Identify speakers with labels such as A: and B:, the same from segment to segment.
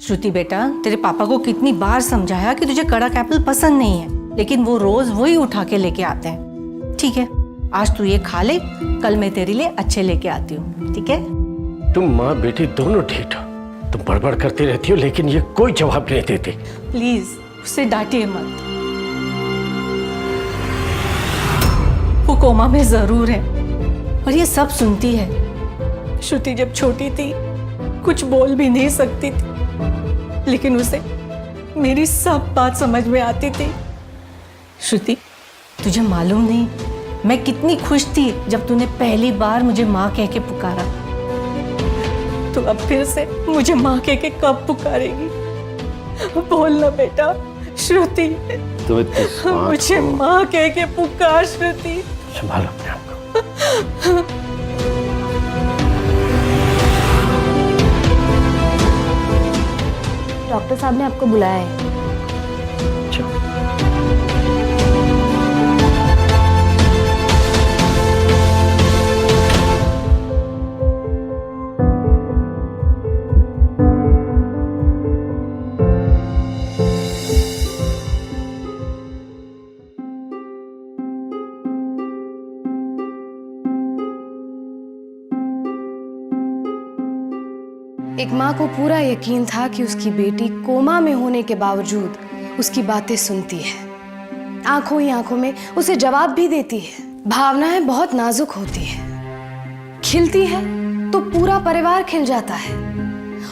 A: श्रुति बेटा, तेरे पापा को कितनी बार समझाया कि तुझे कड़क एप्पल पसंद नहीं है, लेकिन वो रोज वही उठा के लेके आते हैं। ठीक है, आज तू ये खा ले, कल मैं तेरे लिए अच्छे लेके आती हूँ, ठीक है?
B: तुम माँ बेटी दोनों ठीक हो। तुम बड़बड़ करती रहती हो लेकिन ये कोई जवाब नहीं देती।
A: प्लीज उसे डांटिए मत। वो कोमा में जरूर है और ये सब सुनती है। श्रुति जब छोटी थी कुछ बोल भी नहीं सकती थी, लेकिन उसे मेरी सब बात समझ में आती थी। श्रुति, तुझे मालूम नहीं मैं कितनी खुश थी जब तूने पहली बार मुझे माँ कह के पुकारा। तो अब फिर से मुझे माँ कह के कब पुकारेगी? बोल ना बेटा श्रुति, मुझे माँ कह के पुकार श्रुति।
B: संभालो अपने आप को।
C: डॉक्टर साहब ने आपको बुलाया है। एक माँ को पूरा यकीन था कि उसकी बेटी कोमा में होने के बावजूद उसकी बातें सुनती है, आंखों ही आंखों में उसे जवाब भी देती है। भावनाएं बहुत नाजुक होती है, खिलती है तो पूरा परिवार खिल जाता है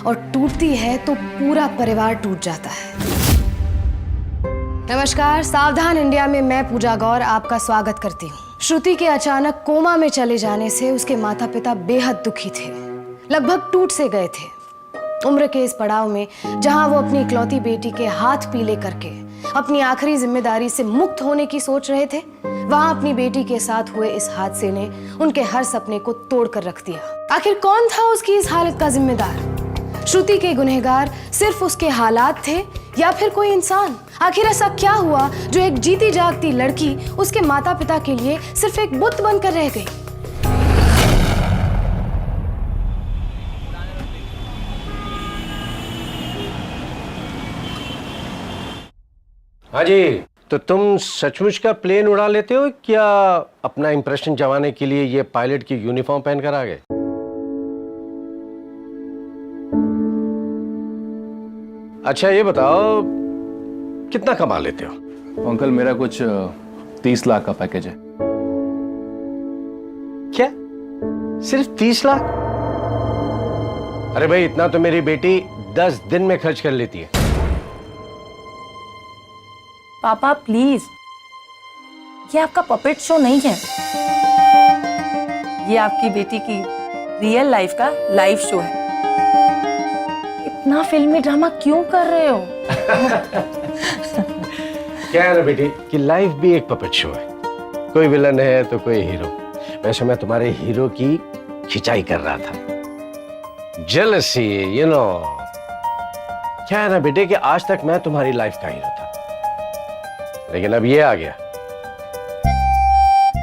C: और टूटती है तो पूरा परिवार टूट जाता है। नमस्कार, सावधान इंडिया में मैं पूजा गौर आपका स्वागत करती हूँ। श्रुति के अचानक कोमा में चले जाने से उसके माता पिता बेहद दुखी थे, लगभग टूट से गए थे। उम्र के इस पड़ाव में जहां वो अपनी इकलौती बेटी के हाथ पीले करके अपनी आखिरी जिम्मेदारी से मुक्त होने की सोच रहे थे, वहां अपनी बेटी के साथ हुए इस हादसे ने उनके हर सपने को तोड़ कर रख दिया। आखिर कौन था उसकी इस हालत का जिम्मेदार? श्रुति के गुनहगार सिर्फ उसके हालात थे या फिर कोई इंसान? आखिर ऐसा क्या हुआ जो एक जीती जागती लड़की उसके माता पिता के लिए सिर्फ एक बुत बनकर रह गई?
B: हाँ जी, तो तुम सचमुच का प्लेन उड़ा लेते हो क्या अपना इंप्रेशन जमाने के लिए ये पायलट की यूनिफॉर्म पहनकर आ गए? अच्छा ये बताओ कितना कमा लेते हो?
D: अंकल मेरा कुछ 30 लाख का पैकेज है।
B: क्या सिर्फ 30 लाख? अरे भाई इतना तो मेरी बेटी 10 दिन में खर्च कर लेती है।
E: पापा प्लीज, ये आपका पपेट शो नहीं है, ये आपकी बेटी की रियल लाइफ का लाइव शो है। इतना फिल्मी ड्रामा क्यों कर रहे हो?
B: क्या है ना बेटी कि लाइफ भी एक पपेट शो है, कोई विलन है तो कोई हीरो। वैसे मैं तुम्हारे हीरो की खिंचाई कर रहा था, जेलसी यू नो। क्या है ना बेटे कि आज तक मैं तुम्हारी लाइफ का हीरो था, लेकिन अब ये आ गया।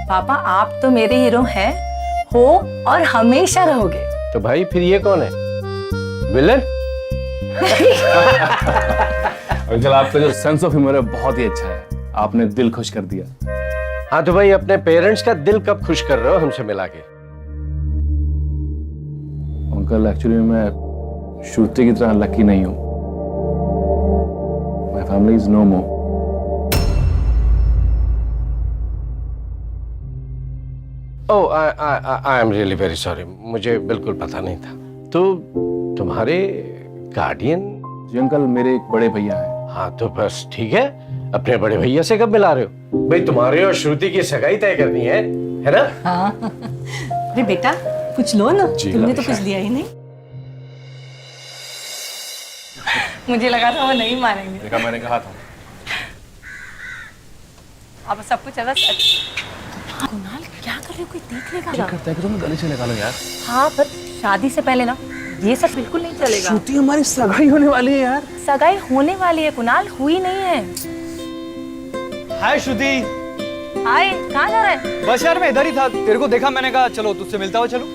E: पापा आप तो मेरे हीरो हैं, हो और हमेशा रहोगे।
B: तो भाई फिर ये कौन है, विलन?
D: अंकल आपका जो सेंस ऑफ ह्यूमर है बहुत ही अच्छा है, आपने दिल खुश कर दिया।
B: हाँ तो भाई अपने पेरेंट्स का दिल कब खुश कर रहे हो हमसे मिला के?
D: अंकल एक्चुअली मैं श्रुति की तरह लकी नहीं हूँ। My family is no more.
B: Oh I am really very sorry, मुझे बिल्कुल पता नहीं था। तो तुम्हारे गार्डियन?
D: जी अंकल मेरे एक बड़े भैया हैं।
B: हाँ तो बस ठीक है, अपने बड़े भैया से कब मिला रहे हो? भाई तुम्हारे और श्रुति की सगाई तय करनी है ना?
A: हाँ। अरे बेटा कुछ लो ना, तुमने तो कुछ दिया ही नहीं।
E: मुझे लगा था वो नहीं मानेंगे।
D: देखा मैंने कहा था।
E: अब सब कुछ बस। कुणाल क्या कर रहे हो, कोई देख लेगा?
D: करता है कि तुम गली से निकालो यार।
E: हाँ पर शादी से पहले ना ये सब बिल्कुल नहीं चलेगा।
D: श्रुति हमारी सगाई होने वाली है यार।
E: सगाई होने वाली है कुणाल, हुई नहीं है।
F: हाय श्रुति।
E: हाय, कहाँ जा रहा है?
F: बस यार मैं इधर ही था, तेरे को देखा, मैंने कहा चलो तुझसे मिलता हुआ चलो।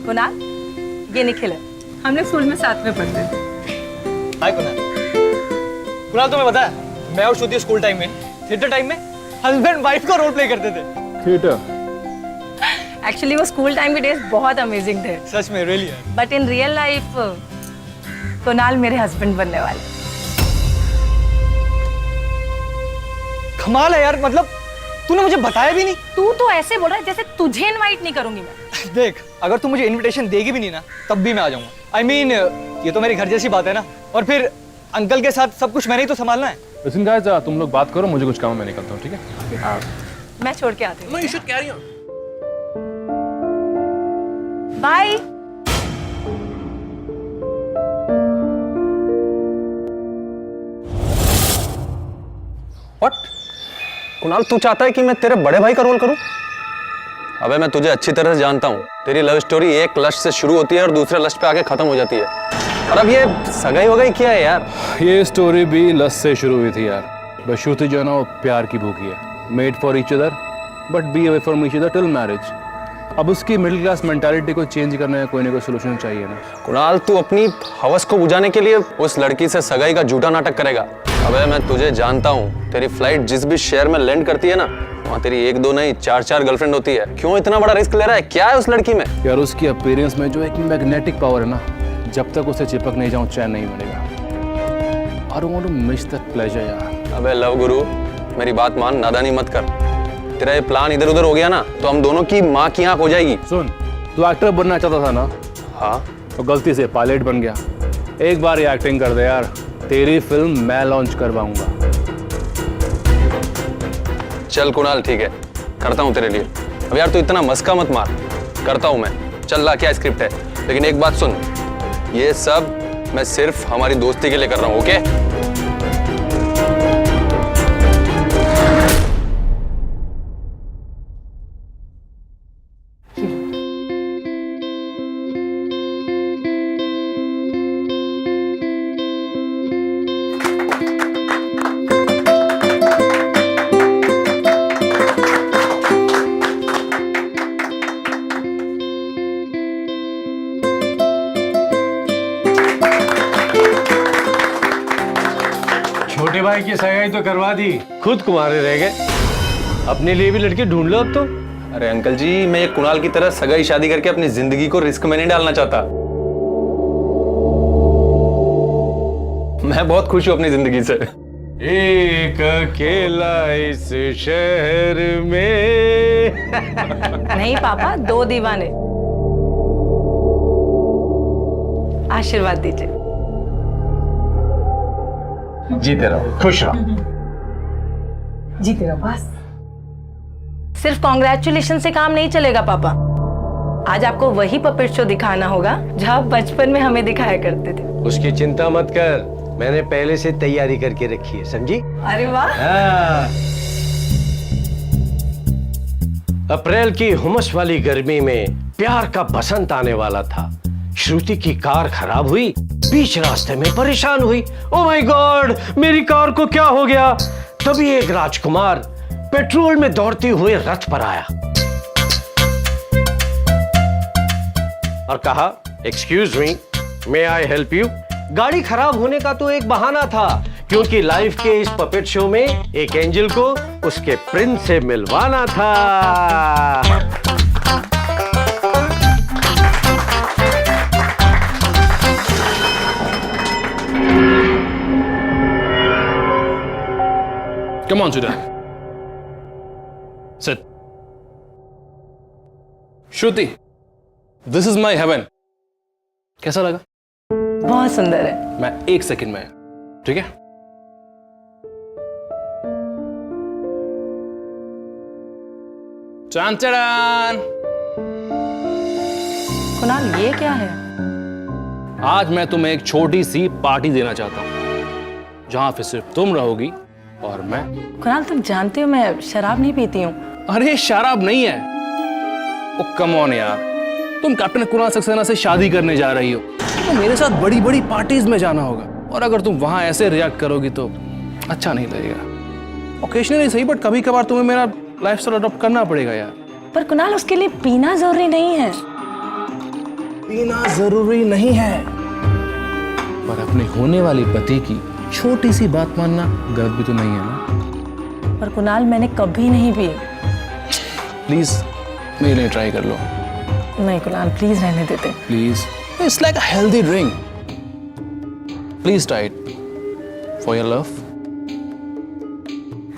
E: कुणाल ये निखिल है, हम लोग स्कूल में साथ में पढ़ते थे।
F: हाय कुणाल। कुणाल तुम्हें पता है, मैं और श्रुति स्कूल टाइम में थिएटर टाइम में हस्बैंड वाइफ का रोल प्ले करते थे।
D: थिएटर?
E: एक्चुअली वो स्कूल टाइम के डेज बहुत अमेजिंग थे,
F: सच में, रियली है।
E: But in real life Kunal मेरे हस्बैंड बनने वाले।
F: कमाल है यार, मतलब तूने मुझे बताया भी नहीं।
E: तू तो ऐसे बोल रहा है जैसे तुझे इनवाइट नहीं करूंगी मैं।
F: देख, अगर तू मुझे इनविटेशन देगी भी नहीं ना, तब भी मैं आ जाऊंगा। I mean, ये तो मेरे घर जैसी बात है ना। और फिर अंकल के साथ सब कुछ मैंने ही तो संभालना है।
D: Listen guys, तुम लोग बात करो, मुझे कुछ काम है, मैं निकलता हूँ, ठीक है?
E: मैं छोड़ के आती हूँ।
G: No, you should carry on.
E: Bye.
H: What? Kunal, तू चाहता है कि मैं तेरे बड़े भाई का रोल करूं? अबे मैं तुझे अच्छी तरह से जानता हूं। तेरी लव स्टोरी एक लस्ट से शुरू होती है और दूसरे लस्ट पे आके खत्म हो जाती है। और अब ये सगाई वगाई क्या है यार?
D: ये स्टोरी भी लस्ट से शुरू हुई थी यार। बस श्रुति जो है ना, वो प्यार की भूखी है। Made for each other but be away from each other till marriage. अब उसकी मिडिल क्लास मेंटालिटी को चेंज करने का कोई ना कोई सोल्यूशन चाहिए ना।
H: कुणाल, तू अपनी हवस को बुझाने के लिए उस लड़की से सगाई का झूठा नाटक करेगा। अबे मैं तुझे जानता हूँ, तेरी फ्लाइट जिस भी शहर में लैंड करती है ना, वहाँ तेरी एक दो नहीं 4-4 गर्लफ्रेंड होती है। क्यों इतना बड़ा रिस्क ले रहा है? क्या है उस लड़की में?
D: यार उसकी अपीयरेंस में जो एक मैग्नेटिक पावर है ना, जब तक उसे चिपक नहीं जाऊं चैन नहीं मिलेगा। I don't want to miss that pleasure यार।
H: अबे लव गुरु, मेरी बात मान, नादानी मत कर। तेरा ये प्लान इधर उधर हो गया ना, तो हम दोनों की माँ की आंख हो जाएगी।
D: सुन, तू एक्टर बनना चाहता था ना?
H: हाँ,
D: तो गलती से पायलट बन गया। एक बार ये एक्टिंग कर दे यार, तेरी फिल्म मैं लॉन्च करवाऊंगा।
H: चल कुणाल, ठीक है, करता हूँ तेरे लिए। अब यार तू इतना मस्का मत मार, करता हूँ मैं। चल ला, क्या स्क्रिप्ट है? लेकिन एक बात सुन, ये सब मैं सिर्फ हमारी दोस्ती के लिए कर रहा हूँ, ओके?
B: छोटे भाई की सगाई तो करवा दी, खुद कुंवारे रह गए। अपने लिए भी लड़की ढूंढ लो अब तो।
H: अरे अंकल जी, मैं ये कुणाल की तरह सगाई शादी करके अपनी जिंदगी को रिस्क में नहीं डालना चाहता। मैं बहुत खुश हूँ अपनी जिंदगी से।
B: एक अकेला इस शहर में।
E: नहीं पापा, 2 दीवाने। आशीर्वाद दीजिए।
B: जीते रहो, खुश रहो।
E: जीते रहो बस। सिर्फ कॉन्ग्रेचुलेशन से काम नहीं चलेगा पापा। आज आपको वही पपेट शो दिखाना होगा जो आप बचपन में हमें दिखाया करते थे।
B: उसकी चिंता मत कर, मैंने पहले से तैयारी करके रखी है, समझी?
E: अरे वाह।
B: हाँ। अप्रैल की हुमस वाली गर्मी में प्यार का बसंत आने वाला था। श्रुति की कार खराब हुई, बीच रास्ते में परेशान हुई। ओह माय गॉड, मेरी कार को क्या हो गया? तभी एक राजकुमार पेट्रोल में दौड़ते हुए रथ पर आया और कहा, excuse me, may I help you? गाड़ी खराब होने का तो एक बहाना था, क्योंकि लाइफ के इस पपेट शो में एक एंजल को उसके प्रिंस से मिलवाना था।
D: Come on, Judah. Sit. Shruti, this is my heaven. कैसा लगा?
E: बहुत सुंदर है।
D: मैं 1 सेकंड में, ठीक है? चान चढ़ान।
E: कुणाल, ये क्या है?
D: आज मैं तुम्हें एक छोटी सी पार्टी देना चाहता हूँ, जहां पे सिर्फ तुम रहोगी और मैं।
E: कुणाल, तुम जानते हो मैं शराब नहीं पीती हूँ।
D: अरे शराब नहीं है। ओ कम ऑन यार, तुम कैप्टन कुणाल सक्सेना से शादी करने जा रही हो, तो मेरे साथ बड़ी बड़ी पार्टीज में जाना होगा। और अगर तुम वहां ऐसे रिएक्ट करोगी तो अच्छा नहीं लगेगा। ओकेजनली सही, बट कभी कभार तुम्हें मेरा लाइफस्टाइल अडॉप्ट करना पड़ेगा यार।
E: पर कुणाल, उसके लिए पीना जरूरी नहीं है।
D: पीना जरूरी नहीं है, पर अपने होने वाली पति की छोटी सी बात मानना गलत भी तो नहीं है ना।
E: पर कुणाल, मैंने कभी नहीं पी।
D: प्लीज मेरे लिए ट्राई कर लो।
E: नहीं कुणाल, प्लीज रहने देते।
D: Please, it's like a healthy drink. Please try it for your love.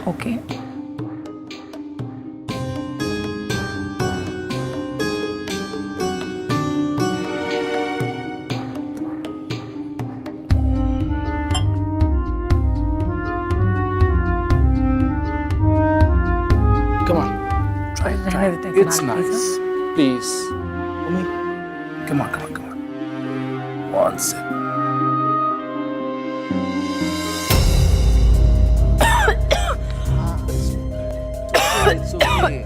E: Okay.
D: Come on, try it.
E: रहने देते हैं
D: It's
E: Kunal,
D: nice. Please. Umi, come on, come on, come on. One sip. It's okay.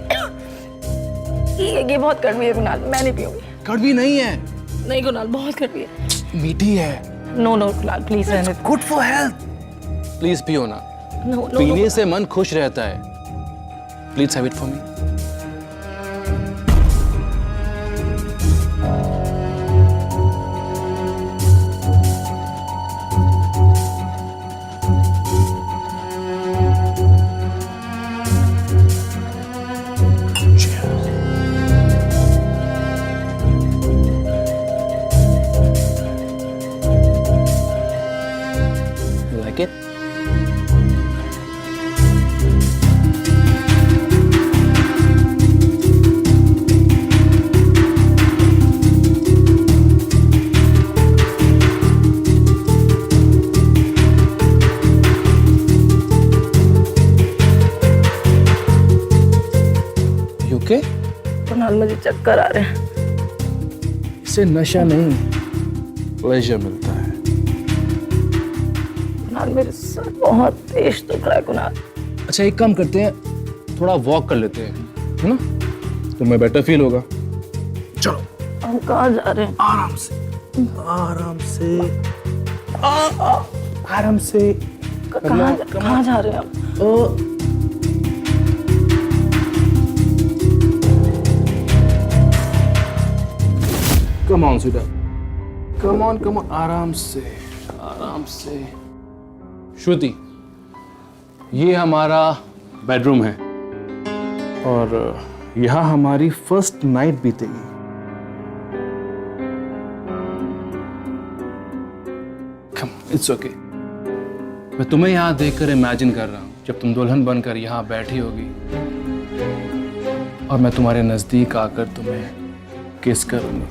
E: ये बहुत कड़वी है कुणाल, मैं नहीं पीऊंगी।
D: कड़वी नहीं है,
E: नहीं कुणाल, बहुत कड़वी है।
D: मीठी है।
E: नो नो कुणाल, प्लीज रहने दो।
D: Good for health. Please पियो ना।
E: नो नो
D: पीने से मन खुश रहता है। Please have it for me. You like it? You okay?
E: Kunal, मुझे चक्कर आ रहे हैं।
D: इससे नशा नहीं, प्लेजर मिलता है।
E: कुणाल, मेरे सर बहुत तेज दुख रहा है कुणाल।
D: अच्छा एक काम करते हैं, थोड़ा वॉक कर लेते हैं, है ना? तुम्हें बेटर फील होगा। चलो
E: हम कहाँ जा रहे हैं?
D: आराम से, आराम से, आराम से।
E: कहाँ जा रहे हैं हम?
D: Come on, sweetheart. Come on, come on. आराम से, आराम से। श्रुति, ये हमारा बेडरूम है और यहाँ हमारी फर्स्ट नाइट बीतेगी। Come, it's okay. मैं तुम्हें यहाँ देखकर इमेजिन कर रहा हूँ जब तुम दुल्हन बनकर यहाँ बैठी होगी और मैं तुम्हारे नजदीक आकर तुम्हें किस करूँगा।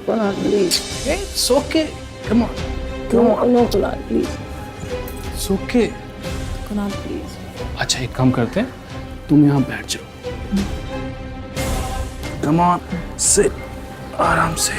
E: Please.
D: It's okay. Come on.
E: No Kunal, please.
D: It's okay.
E: Kunal please.
D: अच्छा एक काम करते हैं, तुम यहाँ बैठ जाओ। Come on, sit. आराम से।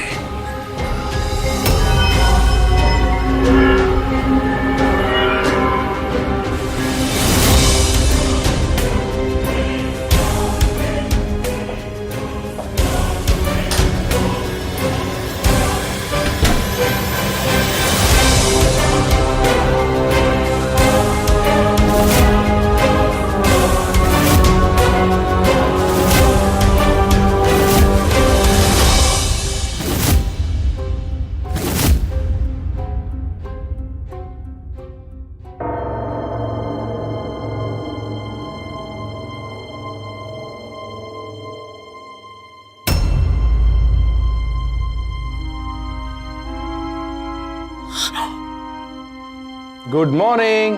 D: Good morning.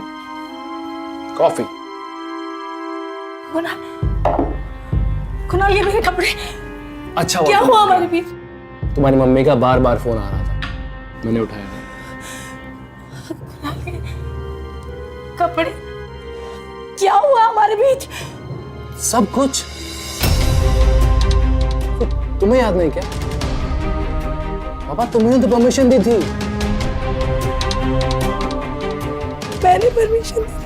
D: Coffee.
E: Kunal, Kunal, ये मेरे कपड़े।
D: अच्छा
E: क्या हुआ हमारे बीच?
D: तुम्हारी मम्मी का बार बार फोन आ रहा था, मैंने उठाया नहीं।
E: कपड़े? क्या हुआ हमारे बीच?
D: सब कुछ। तुम्हें याद नहीं क्या? पापा तुमने तो परमिशन दी थी।
E: मैंने परमिशन दी।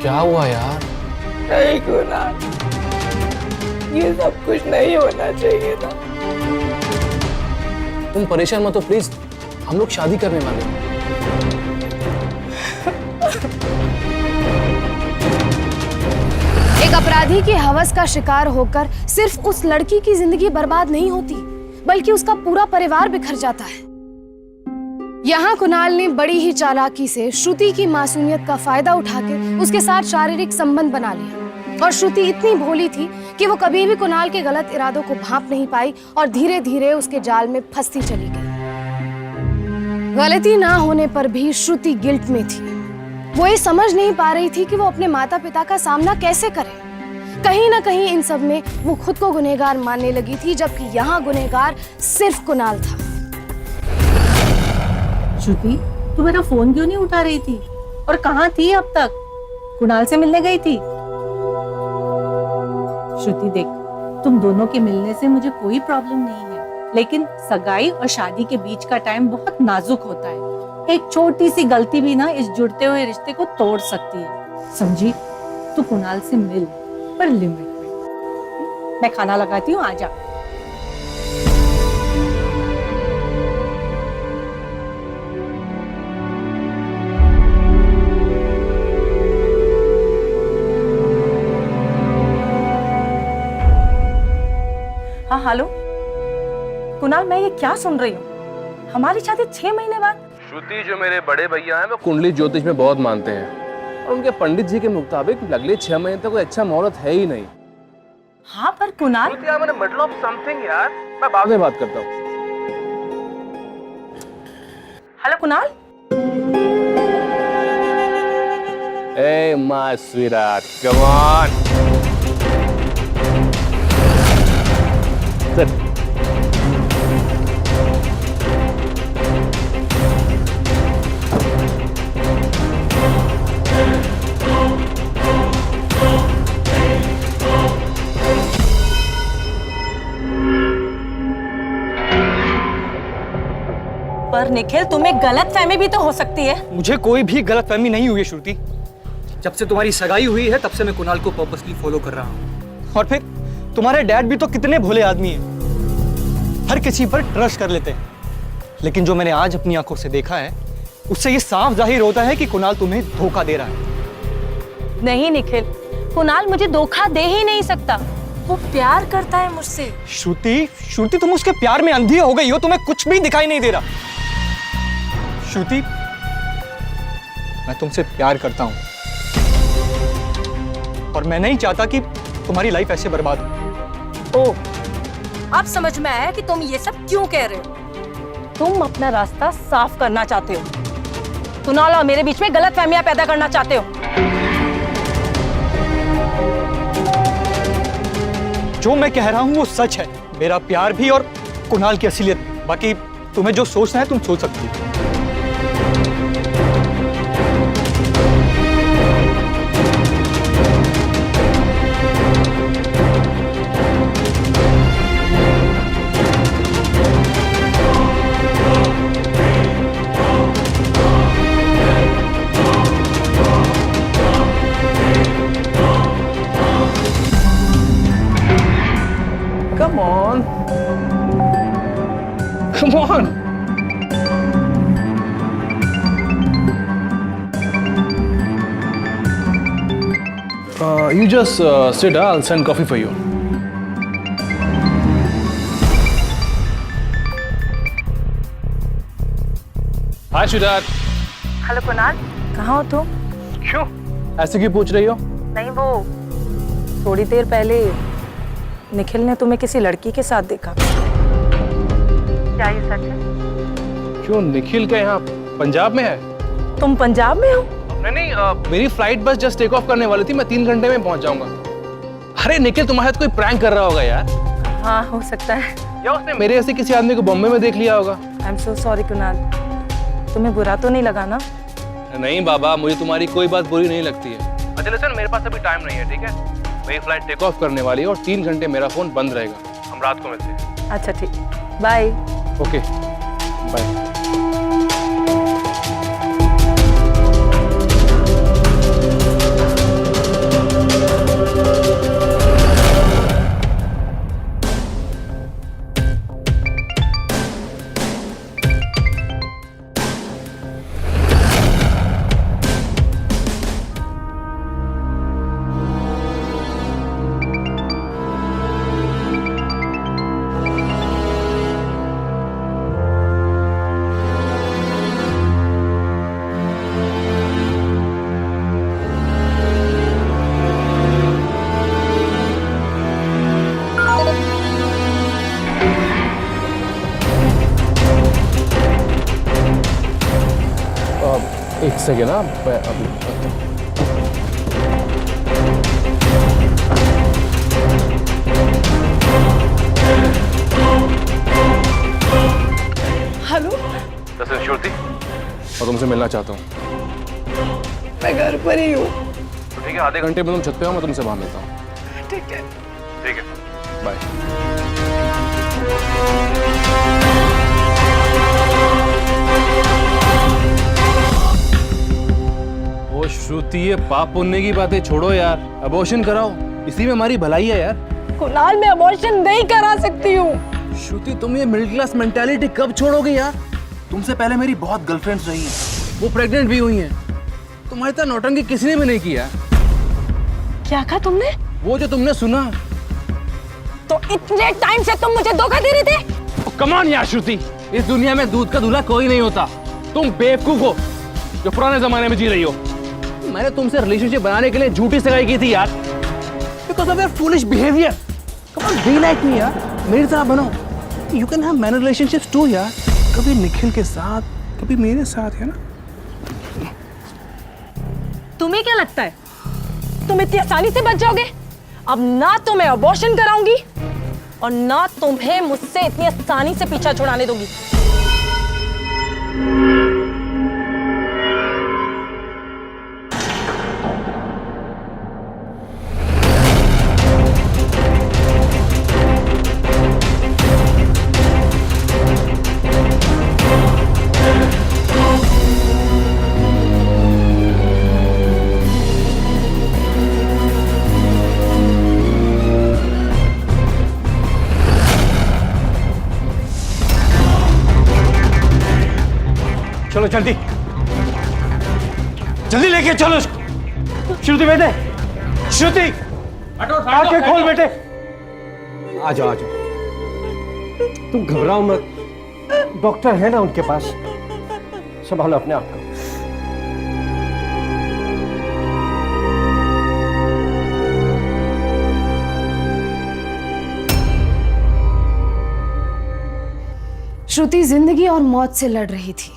D: क्या हुआ यार?
E: नहीं कुणाल, ये सब कुछ नहीं होना चाहिए था।
D: तुम परेशान मत हो प्लीज, हम लोग शादी करने वाले हैं।
C: एक अपराधी के हवस का शिकार होकर सिर्फ उस लड़की की जिंदगी बर्बाद नहीं होती, बल्कि उसका पूरा परिवार बिखर जाता है। यहाँ कुणाल ने बड़ी ही चालाकी से श्रुति की मासूमियत का फायदा उठा के उसके साथ शारीरिक संबंध बना लिया। और श्रुति इतनी भोली थी कि वो कभी भी कुणाल के गलत इरादों को भांप नहीं पाई और धीरे धीरे उसके जाल में फंसती चली गई। गलती ना होने पर भी श्रुति गिल्ट में थी। वो ये समझ नहीं पा रही थी कि वो अपने माता पिता का सामना कैसे करे। कहीं ना कहीं इन सब में वो खुद को गुनहगार मानने लगी थी, जबकि यहाँ गुनहगार सिर्फ कुणाल था।
A: श्रुति, तू मेरा फोन क्यों नहीं उठा रही थी और कहाँ थी अब तक? कुणाल से मिलने गई थी? श्रुति देख, तुम दोनों के मिलने से मुझे कोई प्रॉब्लम नहीं है, लेकिन सगाई और शादी के बीच का टाइम बहुत नाजुक होता है। एक छोटी सी गलती भी ना इस जुड़ते हुए रिश्ते को तोड़ सकती है, समझी? तू कुणाल से मिल, पर लिमिट में। मैं खाना लगाती हूँ, आजा।
E: हाँ हेलो कुणाल, मैं ये क्या सुन रही हूँ? हमारी शादी 6 महीने बाद?
D: श्रुति जो मेरे बड़े भैया हैं वो कुंडली ज्योतिष में बहुत मानते हैं और उनके पंडित जी के मुताबिक अगले 6 महीने तक कोई अच्छा मुहूर्त है ही नहीं।
E: हाँ पर कुणाल,
D: मिडल ऑफ समथिंग यार, मैं बाद में बात करता हूँ।
E: Hello Kunal.
D: Hey my sweetheart, come on. Sit.
E: पर निखिल, तुम्हें गलतफहमी भी तो हो सकती है।
F: मुझे कोई भी गलतफहमी नहीं हुई है श्रुति। जब से तुम्हारी सगाई हुई है तब से मैं कुणाल को पर्पसली फॉलो कर रहा हूँ। और फिर तुम्हारे डैड भी तो कितने भोले आदमी हैं, हर किसी पर ट्रस्ट कर लेते हैं। लेकिन जो मैंने आज अपनी आंखों से देखा है उससे ये साफ जाहिर होता है कि कुणाल तुम्हें धोखा दे रहा है।
E: नहीं निखिल, कुणाल मुझे धोखा दे ही नहीं सकता। वो प्यार करता है मुझसे।
F: श्रुति तुम उसके प्यार में अंधी हो गई हो, तुम्हें कुछ भी दिखाई नहीं दे रहा। श्रुति, मैं तुमसे प्यार करता हूं और मैं नहीं चाहता कि तुम्हारी लाइफ ऐसे बर्बाद हो।
E: ओ, अब समझ में आया कि तुम ये सब क्यों कह रहे हो। तुम अपना रास्ता साफ करना चाहते हो, कुणाल और मेरे बीच में गलतफहमियां पैदा करना चाहते हो।
F: जो मैं कह रहा हूं वो सच है, मेरा प्यार भी और कुणाल की असलियत। बाकी तुम्हें जो सोचना है तुम सोच सकती हो।
D: Come on. Come on. You just sit. I'll send coffee for you. Hi, sweetheart.
E: Hello Kunal, कहाँ हो तुम?
D: क्यों? ऐसे क्यों पूछ रही हो?
E: नहीं, वो थोड़ी देर पहले निखिल ने तुम्हें किसी लड़की के साथ देखा। क्या ये सच है?
D: क्यों, निखिल क्या यहाँ पंजाब में है?
E: तुम पंजाब में हो?
D: नहीं, मेरी फ्लाइट बस जस्ट टेक ऑफ करने वाली थी, मैं 3 घंटे में पहुंच जाऊंगा। अरे निखिल तुम्हारे साथ कोई प्रैंक कर रहा होगा यार।
E: हाँ, हो सकता है।
D: या उसने मेरे ऐसे किसी आदमी को बॉम्बे में देख लिया होगा।
E: I am so sorry Kunal, तुम्हें बुरा तो नहीं लगा ना?
D: नहीं बाबा, मुझे तुम्हारी कोई बात बुरी नहीं लगती है। अच्छा लिसन, मेरे पास अभी टाइम नहीं है, ठीक है? मेरी फ्लाइट टेक ऑफ करने वाली है और 3 घंटे मेरा फोन बंद रहेगा। हम रात को मिलते हैं।
E: अच्छा ठीक, बाय।
D: Okay, bye. एक सेकेंड ना, मैं अभी
A: हेलो,
D: दरअसल श्रुति, मैं तुमसे मिलना चाहता हूँ।
A: मैं घर पर ही हूँ।
D: तो ठीक है, आधे घंटे में तुम छत पे हो, मैं तुमसे वहां मिलता हूँ।
A: ठीक है।
D: ठीक है, बाय। ओ श्रुति, ये पाप पुण्य की बातें छोड़ो यार, अबॉर्शन कराओ, इसी में हमारी भलाई है यार।
A: कुणाल, मैं अबॉर्शन नहीं करा सकती हूँ।
D: श्रुति, तुम ये मिडिल क्लास मेंटालिटी कब छोड़ोगे यार? तुमसे पहले मेरी बहुत गर्लफ्रेंड्स रही हैं, वो प्रेग्नेंट भी हुई हैं। तुम्हारी तरह नौटंकी किसी ने भी नहीं किया।
A: क्या कहा तुमने?
D: वो जो तुमने सुना।
A: तो इतने टाइम से तुम मुझे धोखा दे रहे थे?
D: कम ऑन यार श्रुति, इस दुनिया में दूध का दूल्हा कोई नहीं होता। तुम बेवकूफ हो जो पुराने जमाने में जी रही हो। मैंने तुमसे रिलेशनशिप बनाने के लिए झूठी सगाई की थी यार, because of your foolish behaviour. Come on, be like me यार, मेरी तरह बनो। You can have many relationships too यार, कभी निखिल के साथ, कभी मेरे साथ, है ना?
A: तुम्हें क्या लगता है तुम इतनी आसानी से बच जाओगे? अब ना तो मैं अबॉर्शन कराऊंगी और ना तुम्हें मुझसे इतनी आसानी से पीछा छुड़ाने दूंगी।
F: चलो जल्दी जल्दी लेके चलो उसको। श्रुति बेटे, श्रुति आंखें खोल बेटे। आ जाओ आ जाओ, तुम घबराओ मत, डॉक्टर है ना उनके पास, संभालो अपने आप को।
C: श्रुति जिंदगी और मौत से लड़ रही थी,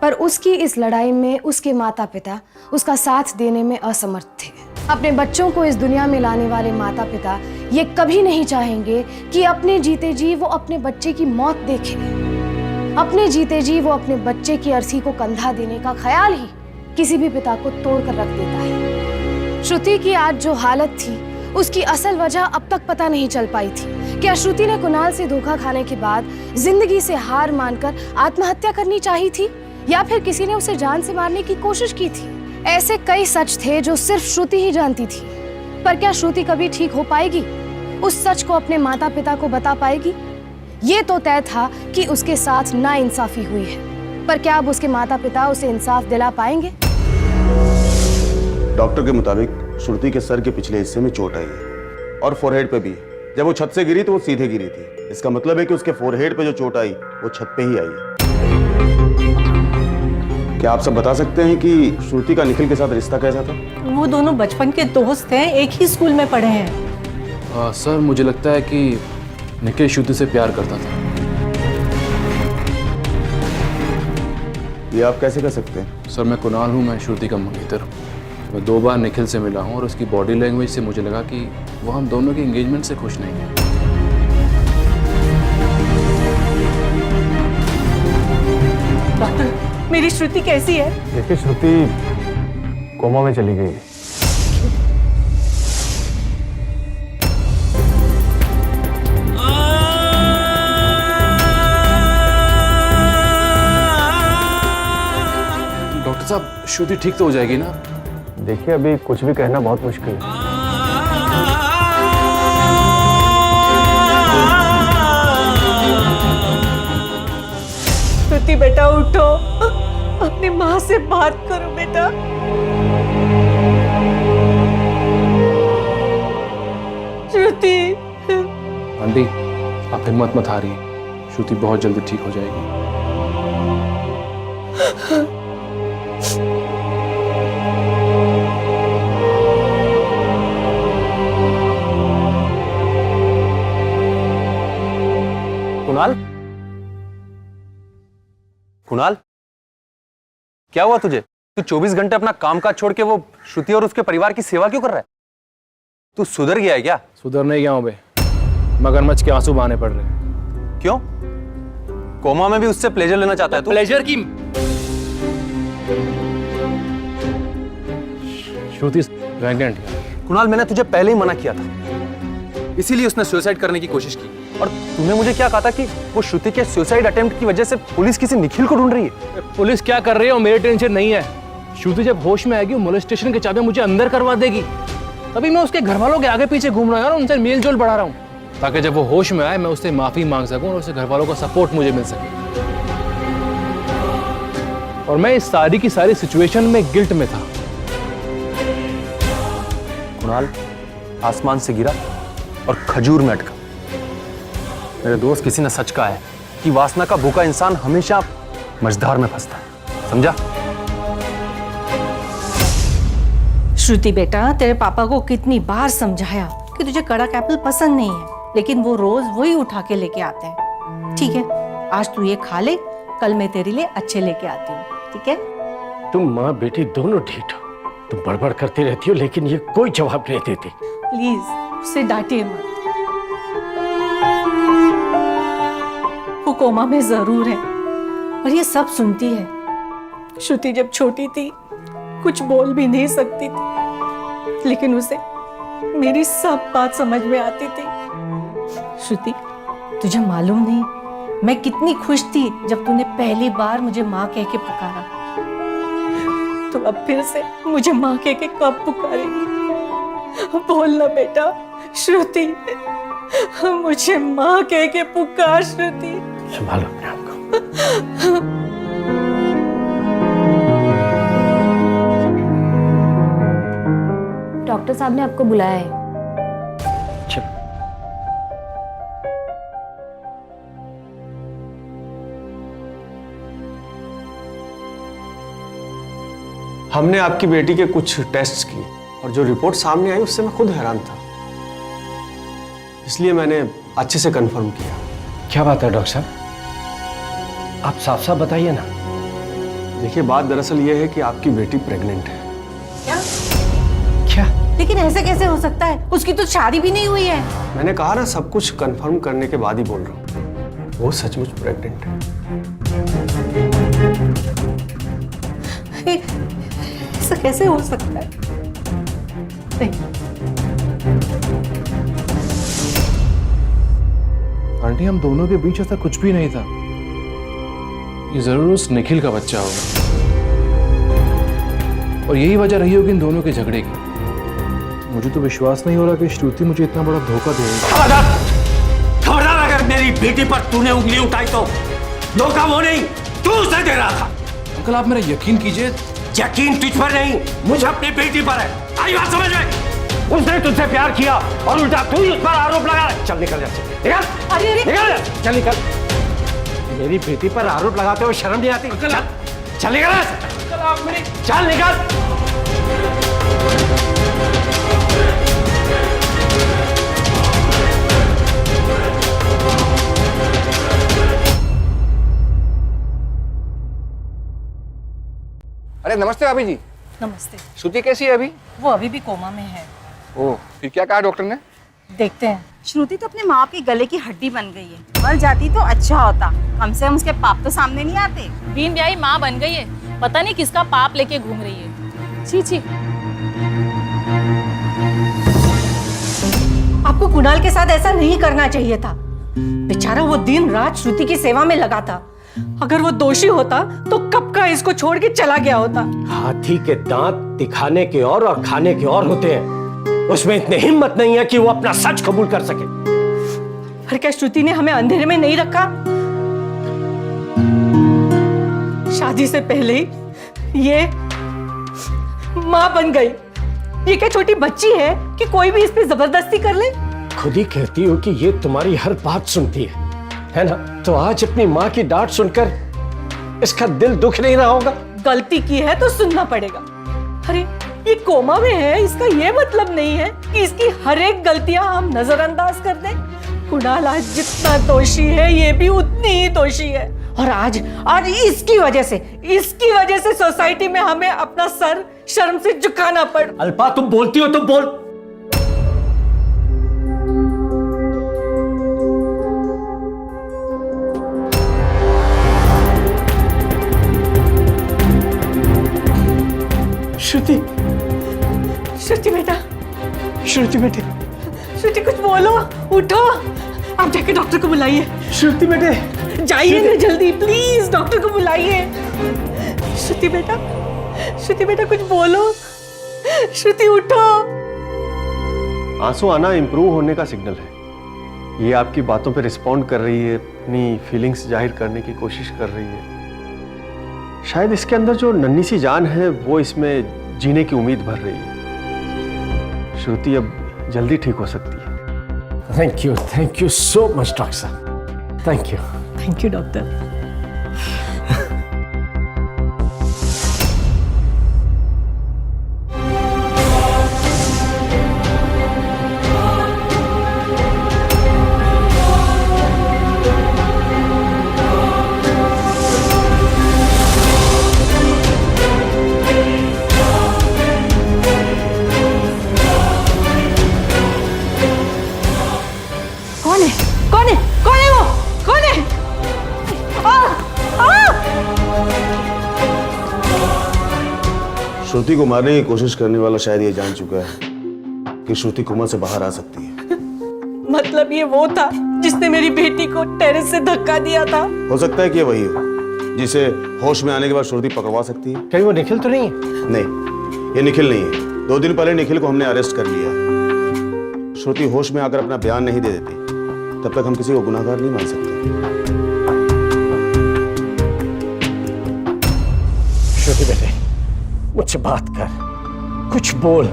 C: पर उसकी इस लड़ाई में उसके माता पिता उसका साथ देने में असमर्थ थे। अपने बच्चों को इस दुनिया में लाने वाले माता पिता ये कभी नहीं चाहेंगे कि अपने जीते जी वो अपने बच्चे की मौत देखे। अपने जीते जी वो अपने बच्चे की अर्थी को कंधा देने का ख्याल ही किसी भी पिता को तोड़ कर रख देता है। श्रुति की आज जो हालत थी उसकी असल वजह अब तक पता नहीं चल पाई थी। क्या श्रुति ने कुणाल से धोखा खाने के बाद जिंदगी से हार मानकर आत्महत्या करनी चाहिए थी, या फिर किसी ने उसे जान से मारने की कोशिश की थी? ऐसे कई सच थे जो सिर्फ श्रुति ही जानती थी। पर क्या श्रुति कभी ठीक हो पाएगी? उस सच को अपने माता पिता को बता पाएगी? ये तो तय था कि उसके साथ नाइंसाफी हुई है, पर क्या अब उसके माता पिता उसे इंसाफ दिला पाएंगे?
G: डॉक्टर के मुताबिक श्रुति के सर के पिछले हिस्से में चोट आई है और फोरहेड पे भी। जब वो छत से गिरी तो वो सीधे गिरी थी। इसका मतलब है कि उसके फोरहेड पे जो चोट आई वो छत पे ही आई है। क्या आप सब बता सकते हैं कि श्रुति का निखिल के साथ रिश्ता कैसा था?
A: वो दोनों बचपन के दोस्त हैं, एक ही स्कूल में पढ़े हैं।
D: सर, मुझे लगता है कि निखिल श्रुति से प्यार करता था।
G: ये आप कैसे कर सकते हैं?
D: सर, मैं कुणाल हूँ, मैं श्रुति का मंगेतर हूँ। मैं 2 बार निखिल से मिला हूँ और उसकी बॉडी लैंग्वेज से मुझे लगा कि वो हम दोनों के एंगेजमेंट से खुश नहीं है।
A: डॉक्टर, मेरी श्रुति कैसी है?
F: देखिए, श्रुति कोमा में चली गई।
D: डॉक्टर साहब, श्रुति ठीक तो हो जाएगी ना?
F: देखिए, अभी कुछ भी कहना बहुत मुश्किल है।
A: श्रुति बेटा, उठो, अपनी माँ से बात करो बेटा। श्रुति।
D: आंटी, आप हिम्मत मत हारिए, श्रुति बहुत जल्दी ठीक हो जाएगी।
H: कुणाल, कुणाल, क्या हुआ तुझे? तू 24 घंटे अपना काम काज छोड़ के वो श्रुति और उसके परिवार की सेवा क्यों कर रहा है? तू सुधर गया है क्या?
D: सुधर नहीं गया हूं बे, मगरमच्छ के आंसू बहाने पड़ रहे हैं।
H: क्यों? कोमा में भी उससे प्लेजर लेना चाहता है तू?
D: प्लेजर की श्रुति प्रेग्नेंट है।
H: कुणाल, मैंने तुझे पहले ही मना किया था, इसीलिए उसने सुसाइड करने की कोशिश की। और तूने मुझे क्या कहा था कि वो श्रुति के सुसाइड अटेम्प्ट की वजह से पुलिस किसी निखिल को ढूंढ रही है।
D: पुलिस क्या कर रही है वो मेरी टेंशन नहीं है। श्रुति जब होश में आएगी वो मोलेस्टेशन के चाबी मुझे अंदर करवा देगी। तभी मैं उसके घर वालों के आगे पीछे घूम रहा हूँ और उनसे मेल जोल बढ़ा रहा हूँ, ताकि जब वो होश में आए मैं उससे माफी मांग सकूं और उसके घर वालों का सपोर्ट मुझे मिल सके। और मैं इस सारी की सारी सिचुएशन में गिल्ट में था।
H: कुणाल, आसमान से गिरा और खजूर में अटका। मेरे दोस्त, किसी ने सच कहा है कि वासना का भूखा इंसान हमेशा मझधार में फंसता है, समझा?
A: श्रुति बेटा, तेरे पापा को कितनी बार समझाया कि तुझे कड़क एप्पल पसंद नहीं है, लेकिन वो रोज वही उठा के लेके आते हैं। ठीक है, आज तू ये खा ले, कल मैं तेरे लिए अच्छे लेके आती हूँ, ठीक है?
B: तुम माँ बेटी दोनों ढीठ हो। तुम बड़बड़ करती रहती हो लेकिन ये कोई जवाब नहीं देती।
A: प्लीज उसे डांटिए मत। वो कोमा में जरूर है और ये सब सुनती है। श्रुति जब छोटी थी कुछ बोल भी नहीं सकती थी, लेकिन उसे मेरी सब बात समझ में आती थी। श्रुति, तुझे मालूम नहीं मैं कितनी खुश थी जब तूने पहली बार मुझे माँ कह के पुकारा। तो अब फिर से मुझे माँ कह के कब पुकारेगी? बोलना बेटा श्रुति, मुझे माँ कह के पुकार श्रुति।
B: संभालो अपने आप को।
C: डॉक्टर साहब ने आपको बुलाया है।
B: चल।
I: हमने आपकी बेटी के कुछ टेस्ट्स किए और जो रिपोर्ट सामने आई उससे मैं खुद हैरान था, इसलिए मैंने अच्छे से कंफर्म किया।
B: क्या बात है डॉक्टर साहब, आप साफ साफ बताइए ना।
I: देखिए, बात दरअसल ये है कि आपकी बेटी प्रेग्नेंट है।
A: क्या?
B: क्या?
A: लेकिन ऐसे कैसे हो सकता है? उसकी तो शादी भी नहीं हुई है।
I: मैंने कहा ना, सब कुछ कंफर्म करने के बाद ही बोल रहा हूँ। वो सचमुच प्रेग्नेंट है।
A: ऐसा कैसे हो सकता है? नहीं।
D: आंटी, हम दोनों के बीच ऐसा कुछ भी नहीं था। ये जरूर उस निखिल का बच्चा होगा और यही वजह रही होगी इन दोनों के झगड़े की। मुझे तो विश्वास नहीं हो रहा कि श्रुति मुझे इतना बड़ा धोखा देगी।
B: खबरदार, अगर मेरी बेटी पर तूने उंगली उठाई तो धोखा वो नहीं, तू उसे दे रहा था।
D: अंकल, आप मेरा यकीन कीजिए।
B: यकीन तुझ पर नहीं, मुझे अपनी बेटी पर है। आई बात समझ में? उसने तुझसे प्यार किया और उल्टा तू ही उस पर आरोप लगा। चल निकल जा, निकल।
A: अरे अरे,
B: निकल, चल निकल। मेरी बेटी पर आरोप लगाते हुए शर्म नहीं आती? चल, चल निकल। चल निकल।
J: अरे नमस्ते भाभी जी।
A: नमस्ते।
J: श्रुति कैसी है अभी?
A: वो अभी भी कोमा में है।
J: ओह, फिर क्या कहा डॉक्टर ने?
A: देखते हैं।
K: श्रुति तो अपने माँ के गले की हड्डी बन गई है। मर जाती तो अच्छा होता, कम से कम उसके पाप तो सामने नहीं आते।
E: बीन ब्याही माँ बन गई है, पता नहीं किसका पाप लेके घूम रही है। छी छी।
A: आपको कुणाल के साथ ऐसा नहीं करना चाहिए था। बेचारा वो दिन रात श्रुति की सेवा में लगा था। अगर वो दोषी होता तो कब का इसको छोड़ के चला गया होता।
B: हाथी के दांत दिखाने के और खाने के और होते हैं। उसमें इतनी हिम्मत नहीं है कि वो अपना सच कबूल कर सके।
A: पर क्या श्रुति ने हमें अंधेरे में नहीं रखा? शादी से पहले ही ये माँ बन गई। ये क्या छोटी बच्ची है कि कोई भी इस पे जबरदस्ती कर ले?
B: खुद ही कहती हो कि ये तुम्हारी हर बात सुनती है ना? तो आज अपनी माँ की डांट सुनकर इसका दिल दुख नहीं रहा होगा?
A: गलती की है तो सुनना पड़ेगा। अरे ये कोमा में है, इसका ये मतलब नहीं है कि इसकी हर एक गलतियां हम नजरअंदाज कर दें। कुणाल आज जितना दोषी है ये भी उतनी अपनी ही दोषी है। और आज आज इसकी वजह से सोसाइटी में हमें अपना सर शर्म से झुकाना पड़।
B: अल्पा तुम बोलती हो तो बोल।
A: श्रुति, श्रुति बेटा, श्रुति बेटे, श्रुति कुछ बोलो, उठो, आप जाके डॉक्टर को बुलाइए। श्रुति बेटे जाइए ना जल्दी, प्लीज डॉक्टर को बुलाइए। श्रुति बेटा कुछ बोलो, श्रुति उठो।
I: आंसू आना इंप्रूव होने का सिग्नल है। ये आपकी बातों पे रिस्पॉन्ड कर रही है, अपनी फीलिंग्स जाहिर करने की कोशिश कर रही है। शायद इसके अंदर जो नन्ही सी जान है वो इसमें जीने की उम्मीद भर रही है। श्रुति अब जल्दी ठीक हो सकती है।
B: Thank you so much doctor साहब,
A: थैंक यू डॉक्टर। कौन है वो? कौन है?
G: श्रुति को मारने की कोशिश करने वाला शायद ये जान चुका है कि श्रुति कोमा से बाहर आ सकती है।
A: मतलब ये वो था जिसने मेरी बेटी को टेरेस से धक्का दिया था?
G: हो सकता है कि ये वही हो जिसे होश में आने के बाद श्रुति पकड़वा सकती है।
B: कहीं वो निखिल तो नहीं है?
G: नहीं, ये निखिल नहीं है। 2 दिन पहले निखिल को हमने अरेस्ट कर लिया। श्रुति होश में आकर अपना बयान नहीं दे देती तब तक हम किसी को गुनाहगार नहीं मान सकते।
B: श्रुति बेटे मुझसे बात कर, कुछ बोल,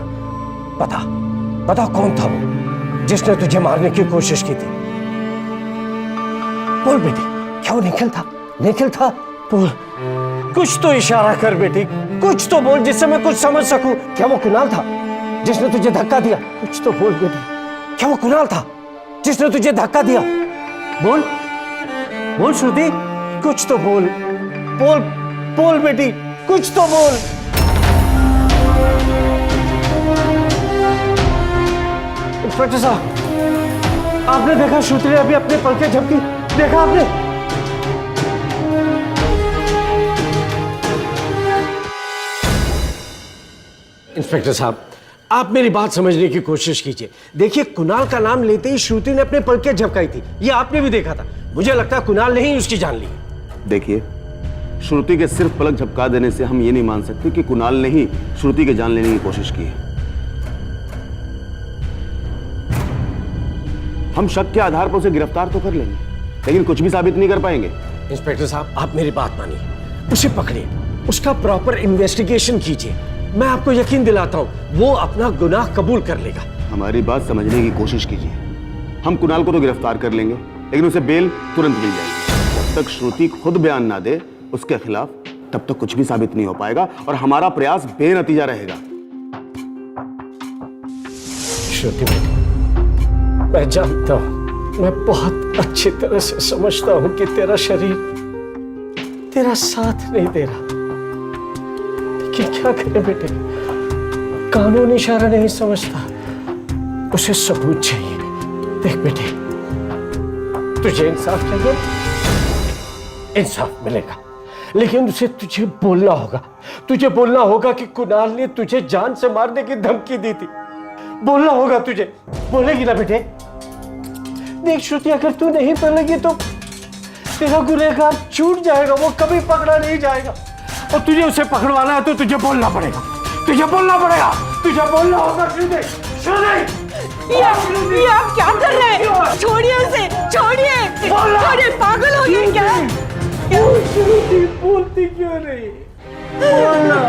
B: बता कौन था वो जिसने तुझे मारने की कोशिश की थी? बोल बेटी, क्या वो निखिल था? बोल, कुछ तो इशारा कर बेटी, कुछ तो बोल जिससे मैं कुछ समझ सकूं। क्या वो कुणाल था जिसने तुझे धक्का दिया? कुछ तो बोल बेटी, क्या वो कुणाल था जिसने तुझे धक्का दिया? बोल श्रुति, कुछ तो बोल बेटी, कुछ तो बोल। इंस्पेक्टर साहब, आपने देखा श्रुति ने अभी अपने पलकें झपकी? देखा आपने? इंस्पेक्टर साहब, आप मेरी बात समझने की कोशिश कीजिए। देखिए, कुणाल का नाम लेते ही श्रुति ने अपने पलकें झपकाई थी, ये आपने भी देखा था। मुझे लगता है कुणाल ने ही उसकी जान ली।
G: देखिए, श्रुति के सिर्फ पलक झपका देने से हम ये नहीं मान सकते कि कुणाल ने ही श्रुति की जान लेने की कोशिश की है। हम शक के आधार पर उसे गिरफ्तार तो कर लेंगे, लेकिन कुछ भी साबित नहीं कर पाएंगे।
B: इंस्पेक्टर साहब, आप मेरी बात मानिए, उसे पकड़िए, उसका प्रॉपर इन्वेस्टिगेशन कीजिए। मैं आपको यकीन दिलाता हूं वो अपना गुनाह कबूल कर लेगा।
G: हमारी बात समझने की कोशिश कीजिए। हम कुणाल को तो गिरफ्तार कर लेंगे, लेकिन उसे बेल तुरंत मिल जाएगी। जब तक श्रुति खुद बयान ना दे उसके खिलाफ, तब तक कुछ भी साबित नहीं हो पाएगा और हमारा प्रयास बेनतीजा रहेगा।
B: श्रुति बेटी, मैं जानता हूं, मैं बहुत अच्छी तरह से समझता हूं कि तेरा शरीर तेरा साथ नहीं दे रहा, लेकिन क्या करे बेटे, कानून इशारा नहीं समझता, उसे सबूत चाहिए। देख बेटे, तुझे इंसाफ चाहिए, इंसाफ मिलेगा, लेकिन उसे तुझे बोलना होगा कि कुणाल ने तुझे जान से मारने की धमकी दी थी। बोलना होगा तुझे, बोलेगी ना बेटे? देख श्रुति, अगर तू नहीं बोलेगी तो तेरा गुनहगार छूट जाएगा, वो कभी पकड़ा नहीं जाएगा। और तुझे उसे पकड़वाना है तो तुझे बोलना पड़ेगा, तुझे बोलना होगा।
A: ये आप क्या कर रहे हैं? छोड़िए उसे, छोड़िए, पागल हो गए क्या?
B: बोलती क्यों नहीं? बोलना।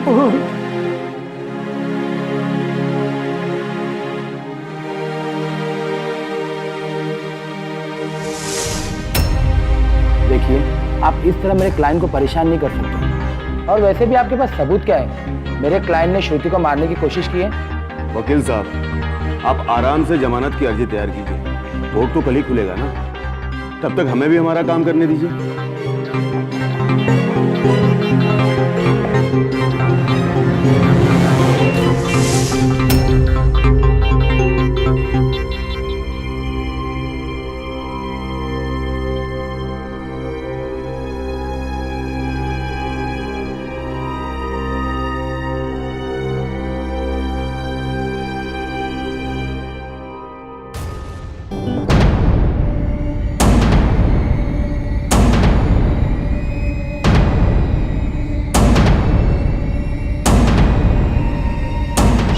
B: बोल।
L: देखिए, आप इस तरह मेरे क्लाइंट को परेशान नहीं कर सकते। और वैसे भी आपके पास सबूत क्या है? मेरे क्लाइंट ने श्रुति को मारने की कोशिश की है।
G: वकील साहब, आप आराम से जमानत की अर्जी तैयार कीजिए, कोर्ट तो कल ही खुलेगा ना, तब तक हमें भी हमारा काम करने दीजिए।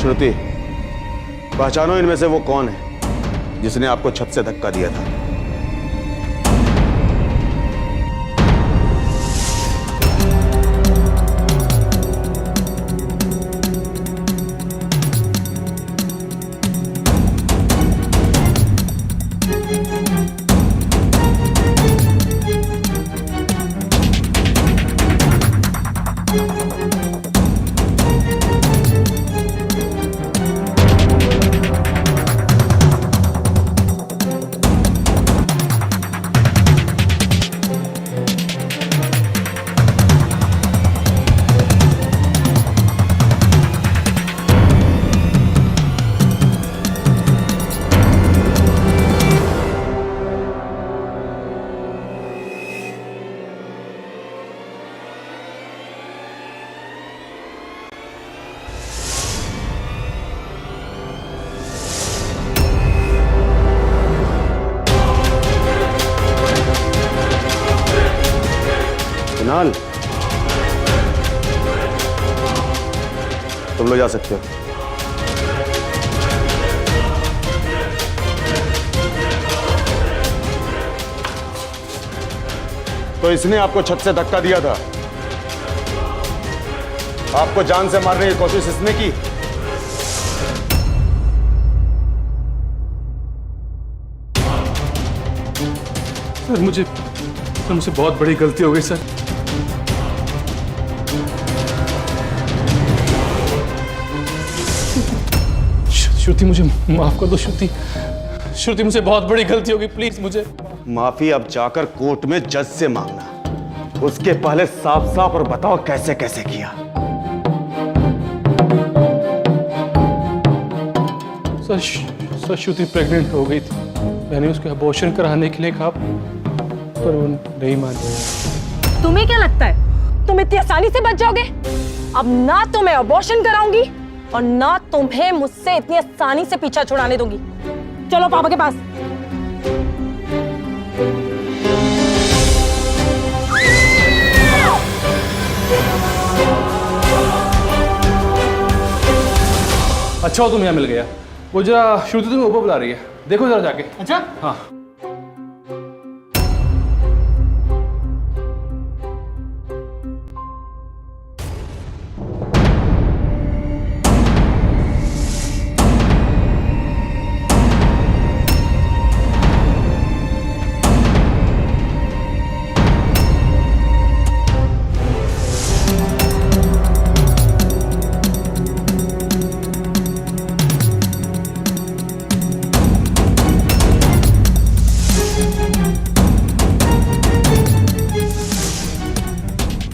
G: श्रुति, पहचानो इनमें से वो कौन है जिसने आपको छत से धक्का दिया था। कुणाल, तुम लोग जा सकते हो। तो इसने आपको छत से धक्का दिया था, आपको जान से मारने की कोशिश इसने की।
D: सर मुझे बहुत बड़ी गलती हो गई सर। श्रुति मुझे माफ कर दो। श्रुति मुझे बहुत बड़ी गलती होगी, प्लीज मुझे
G: माफी अब जाकर कोर्ट में जज से मांगना, उसके पहले साफ साफ और बताओ कैसे कैसे किया।
D: सर श्रुति प्रेग्नेंट हो गई थी, मैंने उसको अबॉर्शन कराने के लिए कहा पर वो नहीं मानी।
E: तुम्हें क्या लगता है तुम इतनी आसानी से बच जाओगे? अब ना तो मैं अबॉर्शन कराऊंगी और ना तुम्हें मुझसे इतनी आसानी से पीछा छुड़ाने दूंगी। चलो पापा के पास।
D: अच्छा हो तुम यहाँ मिल गया। वो जरा श्रुति तुम्हें ऊपर बुला रही है, देखो जरा जाके।
F: अच्छा
D: हाँ।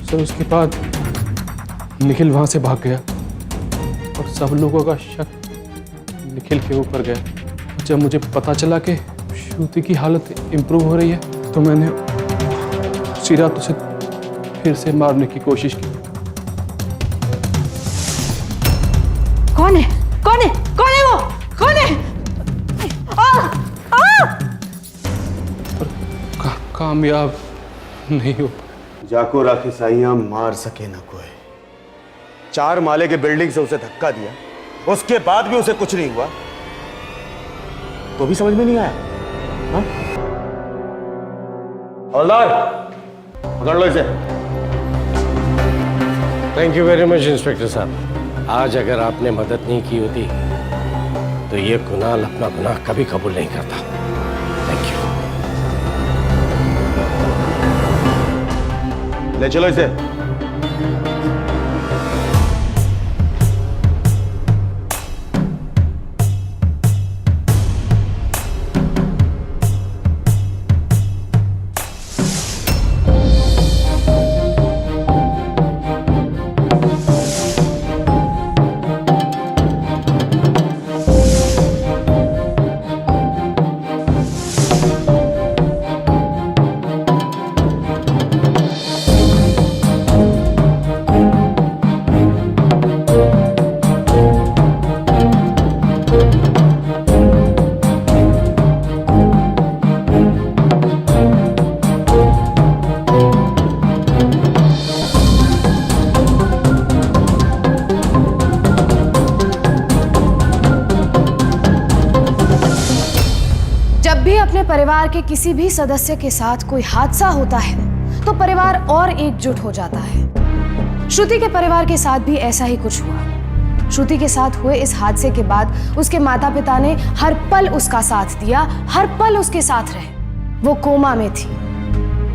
D: सर उसके बाद निखिल वहां से भाग गया और सब लोगों का शक निखिल के ऊपर गया। जब मुझे पता चला कि श्रुति की हालत इम्प्रूव हो रही है तो मैंने उसी रात उसे फिर से मारने की कोशिश की।
E: कौन है? कौन है? कौन है वो? कौन है?
D: पर कामयाब नहीं हो।
G: जाको राखी साइयां मार सके न कोई। 4 माले के बिल्डिंग से उसे धक्का दिया, उसके बाद भी उसे कुछ नहीं हुआ, तो भी समझ में नहीं आया। हाँ? हवलदार, पकड़ लो इसे।
B: Thank you very much inspector साहब। आज अगर आपने मदद नहीं की होती तो ये कुणाल अपना गुनाह कभी कबूल नहीं करता। Thank you.
G: ले चलो इसे।
C: अपने परिवार के किसी भी सदस्य के साथ कोई हादसा होता है तो परिवार और एकजुट हो जाता है। श्रुति के परिवार के साथ भी ऐसा ही कुछ हुआ। श्रुति के साथ हुए इस हादसे के बाद उसके माता पिता ने हर पल उसका साथ दिया, हर पल उसके साथ रहे। वो कोमा में थी,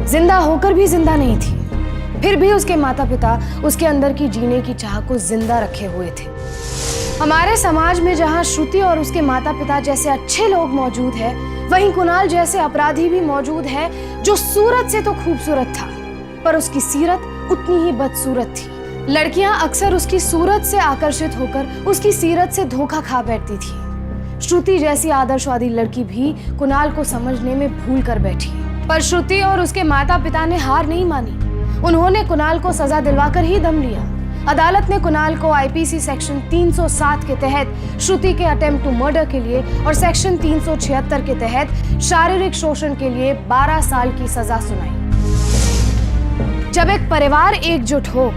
C: जिंदा होकर भी जिंदा नहीं थी, फिर भी उसके माता पिता उसके अंदर की जीने की चाह को जिंदा रखे हुए थे। हमारे समाज में जहां श्रुति और उसके माता पिता जैसे अच्छे लोग मौजूद हैं, वहीं कुणाल जैसे अपराधी भी मौजूद है, जो सूरत से तो खूबसूरत था पर उसकी सीरत उतनी ही बदसूरत थी। लड़कियां अक्सर उसकी सूरत से आकर्षित होकर उसकी सीरत से धोखा खा बैठती थी। श्रुति जैसी आदर्शवादी लड़की भी कुणाल को समझने में भूल कर बैठी, पर श्रुति और उसके माता पिता ने हार नहीं मानी। उन्होंने कुणाल को सजा दिलवाकर ही दम लिया। अदालत ने कुणाल को आईपीसी सेक्शन 307 के तहत श्रुति के अटेम्प्ट टू मर्डर के लिए और सेक्शन 376 के तहत शारीरिक शोषण के लिए 12 साल की सजा सुनाई। जब एक परिवार एकजुट हो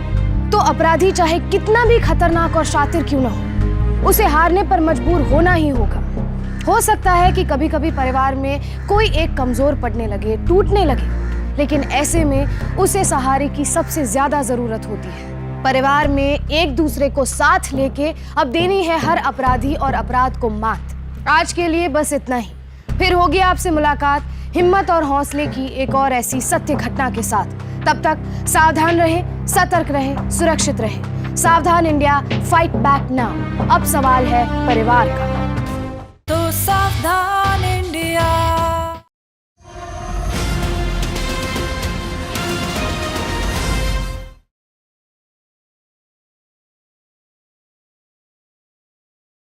C: तो अपराधी चाहे कितना भी खतरनाक और शातिर क्यों न हो, उसे हारने पर मजबूर होना ही होगा। हो सकता है कि कभी कभी परिवार में कोई एक कमजोर पड़ने लगे, टूटने लगे, लेकिन ऐसे में उसे सहारे की सबसे ज्यादा जरूरत होती है। परिवार में एक दूसरे को साथ लेके अब देनी है हर अपराधी और अपराध को मात। आज के लिए बस इतना ही, फिर होगी आपसे मुलाकात हिम्मत और हौसले की एक और ऐसी सत्य घटना के साथ। तब तक सावधान रहें, सतर्क रहें, सुरक्षित रहें। सावधान इंडिया, फाइट बैक नाउ। अब सवाल है परिवार का।